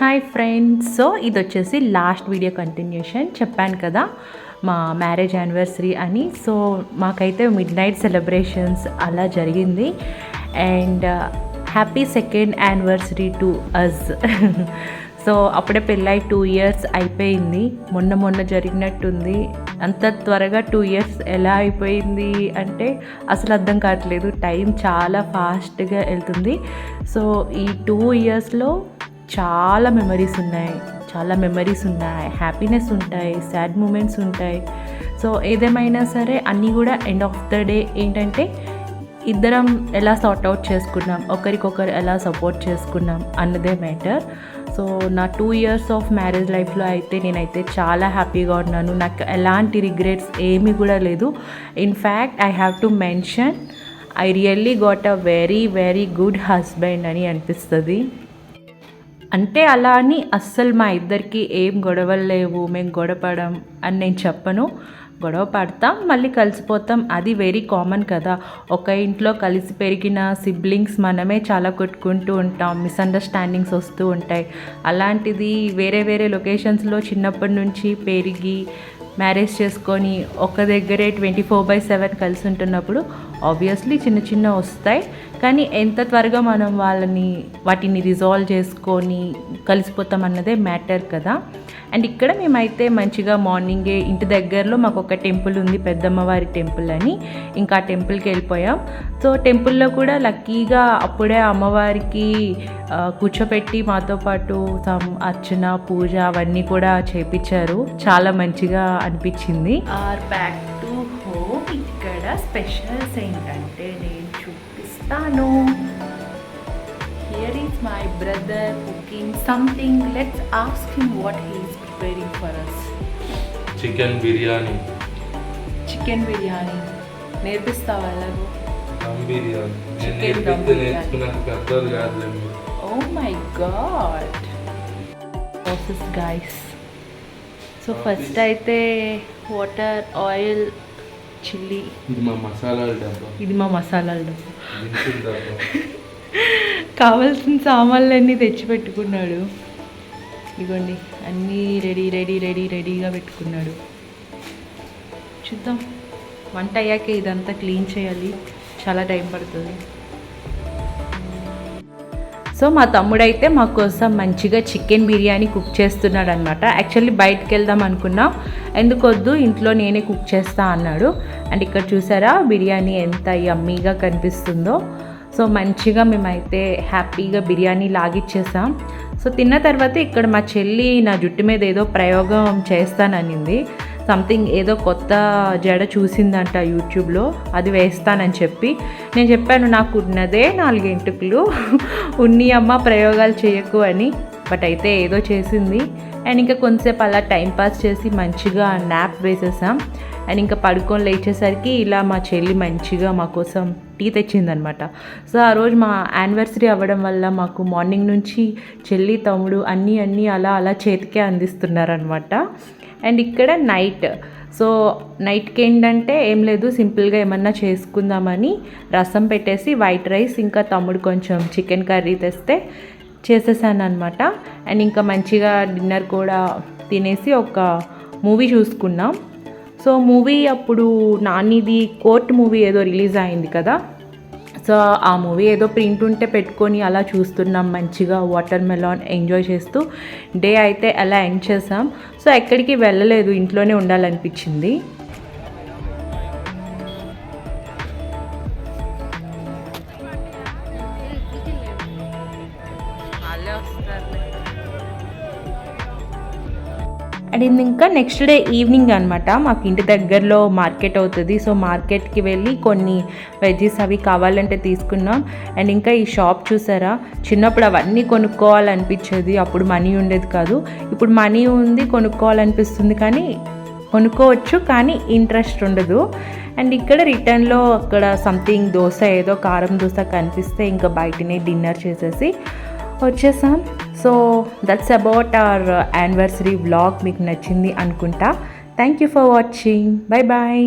Hi friends, so ఇది వచ్చేసి last video continuation. చెప్పాను కదా మా మ్యారేజ్ యానివర్సరీ అని. సో మాకైతే మిడ్ నైట్ సెలబ్రేషన్స్ అలా జరిగింది. And happy second anniversary to us. So అప్పుడే పెళ్ళై 2 years అయిపోయింది. మొన్న జరిగినట్టుంది. అంత త్వరగా 2 years ఎలా అయిపోయింది అంటే అసలు అర్థం కావట్లేదు. టైం చాలా ఫాస్ట్గా వెళ్తుంది. సో ఈ 2 yearsలో చాలా మెమరీస్ ఉన్నాయి, హ్యాపీనెస్ ఉంటాయి, సాడ్ మూమెంట్స్ ఉంటాయి. సో ఏదేమైనా సరే అన్నీ కూడా ఎండ్ ఆఫ్ ద డే ఏంటంటే ఇద్దరం ఎలా సార్ట్ అవుట్ చేసుకున్నాం, ఒకరికొకరు ఎలా సపోర్ట్ చేసుకున్నాం అన్నదే మ్యాటర్. సో నా 2 years ఆఫ్ మ్యారేజ్ లైఫ్లో అయితే నేనైతే చాలా హ్యాపీగా ఉన్నాను. నాకు ఎలాంటి రిగ్రెట్స్ ఏమీ కూడా లేదు. In fact I have to mention I really got a very good husband అని అనిపిస్తుంది. అంటే అలా అని అస్సలు మా ఇద్దరికి ఏం గొడవలు లేవు, మేము గొడవపడం అని నేను చెప్పను. గొడవ పడతాం, మళ్ళీ కలిసిపోతాం, అది వెరీ కామన్ కదా. ఒక ఇంట్లో కలిసి పెరిగిన సిబ్లింగ్స్ మనమే చాలా కొట్టుకుంటూ ఉంటాం, మిస్అండర్స్టాండింగ్స్ వస్తూ ఉంటాయి. అలాంటిది వేరే లొకేషన్స్లో చిన్నప్పటి నుంచి పెరిగి మ్యారేజ్ చేసుకొని ఒక దగ్గరే 24/7 కలిసి ఉంటున్నప్పుడు ఆబ్వియస్లీ చిన్న వస్తాయి. కానీ ఎంత త్వరగా మనం వాటిని రిజాల్వ్ చేసుకొని కలిసిపోతాం అన్నదే మ్యాటర్ కదా. అండ్ ఇక్కడ మేమైతే మంచిగా మార్నింగే ఇంటి దగ్గరలో మాకు ఒక టెంపుల్ ఉంది, పెద్దమ్మవారి టెంపుల్ అని. ఇంకా ఆ టెంపుల్కి వెళ్ళిపోయాం. సో టెంపుల్లో కూడా లక్కీగా అప్పుడే అమ్మవారికి కూర్చోపెట్టి మాతో పాటు అర్చన, పూజ అవన్నీ కూడా చేపించారు. చాలా మంచిగా అనిపించింది. Are back to home. ఇక్కడ స్పెషల్స్ ఏంటంటే నేను చూపిస్తాను. Here is my brother cooking something. Let's ask him what he is preparing for us. Chicken biryani. నేర్పిస్తావా ఎలాగో? Dum biryani. Chicken dum biryani. Oh my god. Process guys. So first అయితే వాటర్, ఆయిల్, చిల్లీ. ఇది మా మసాలాల డబ్బా. కావాల్సిన సామాన్లన్నీ తెచ్చి పెట్టుకున్నాడు. ఇదిగోండి అన్నీ రెడీగా పెట్టుకున్నాడు. చూద్దాం, వంట అయ్యాక ఇదంతా క్లీన్ చేయాలి, చాలా టైం పడుతుంది. సో మా తమ్ముడైతే మా కోసం మంచిగా చికెన్ బిర్యానీ కుక్ చేస్తున్నాడు అనమాట. యాక్చువల్లీ బయటకు వెళ్దాం అనుకున్నాం, ఎందుకొద్దు ఇంట్లో నేనే కుక్ చేస్తా అన్నాడు. అండ్ ఇక్కడ చూసారా బిర్యానీ ఎంత యమ్మీగా కనిపిస్తుందో. సో మంచిగా మేమైతే హ్యాపీగా బిర్యానీ లాగిచ్చేసాం. సో తిన్న తర్వాత ఇక్కడ మా చెల్లి నా జుట్టు మీద ఏదో ప్రయోగం చేస్తాననింది. సంథింగ్ ఏదో కొత్త జడ చూసిందంట యూట్యూబ్లో, అది వేస్తానని చెప్పి నేను చెప్పాను నాకు ఉన్నదే 4 ఎంటుకలు, ఉన్ని అమ్మ ప్రయోగాలు చేయకు అని. బట్ అయితే ఏదో చేసింది. అండ్ ఇంకా కొంతసేపు అలా టైంపాస్ చేసి మంచిగా నాప్ వేసేసాం. అండ్ ఇంకా పడుకొని లేచేసరికి ఇలా మా చెల్లి మంచిగా మా కోసం టీ తెచ్చిందనమాట. సో ఆ రోజు మా యానివర్సరీ అవ్వడం వల్ల మాకు మార్నింగ్ నుంచి చెల్లి, తమ్ముడు అన్నీ అలా చేతికే అందిస్తున్నారనమాట. అండ్ ఇక్కడ నైట్. సో నైట్కి ఏంటంటే ఏం లేదు, సింపుల్గా ఏమన్నా చేసుకుందామని రసం పెట్టేసి వైట్ రైస్, ఇంకా తమ్ముడు కొంచెం చికెన్ కర్రీ తెస్తే చేసేసాను అనమాట. అండ్ ఇంకా మంచిగా డిన్నర్ కూడా తినేసి ఒక మూవీ చూసుకున్నాం. సో మూవీ అప్పుడు నానిది కోర్ట్ మూవీ ఏదో రిలీజ్ అయింది కదా. సో ఆ మూవీ ఏదో ప్రింట్ ఉంటే పెట్టుకొని అలా చూస్తున్నాం, మంచిగా వాటర్ మెలాన్ ఎంజాయ్ చేస్తూ డే అయితే అలా ఎండ్ చేసాం. సో ఎక్కడికి వెళ్ళలేదు, ఇంట్లోనే ఉండాలనిపించింది. అండ్ ఇది ఇంకా నెక్స్ట్ డే ఈవినింగ్ అనమాట. మాకు ఇంటి దగ్గరలో మార్కెట్ అవుతుంది. సో మార్కెట్కి వెళ్ళి కొన్ని వెజ్జెస్ అవి కావాలంటే తీసుకున్నాం. అండ్ ఇంకా ఈ షాప్ చూసారా, చిన్నప్పుడు అవన్నీ కొనుక్కోవాలనిపించేది, అప్పుడు మనీ ఉండేది కాదు. ఇప్పుడు మనీ ఉంది, కొనుక్కోవాలనిపిస్తుంది, కానీ కొనుక్కోవచ్చు, కానీ ఇంట్రెస్ట్ ఉండదు. అండ్ ఇక్కడ రిటర్న్లో అక్కడ సంథింగ్ దోశ, ఏదో కారం దోశ కనిపిస్తే ఇంకా బయటనే డిన్నర్ చేసేసి వచ్చేసాం. So that's about our anniversary vlog. మీకు నచ్చింది అనుకుంటా. Thank you for watching. Bye bye.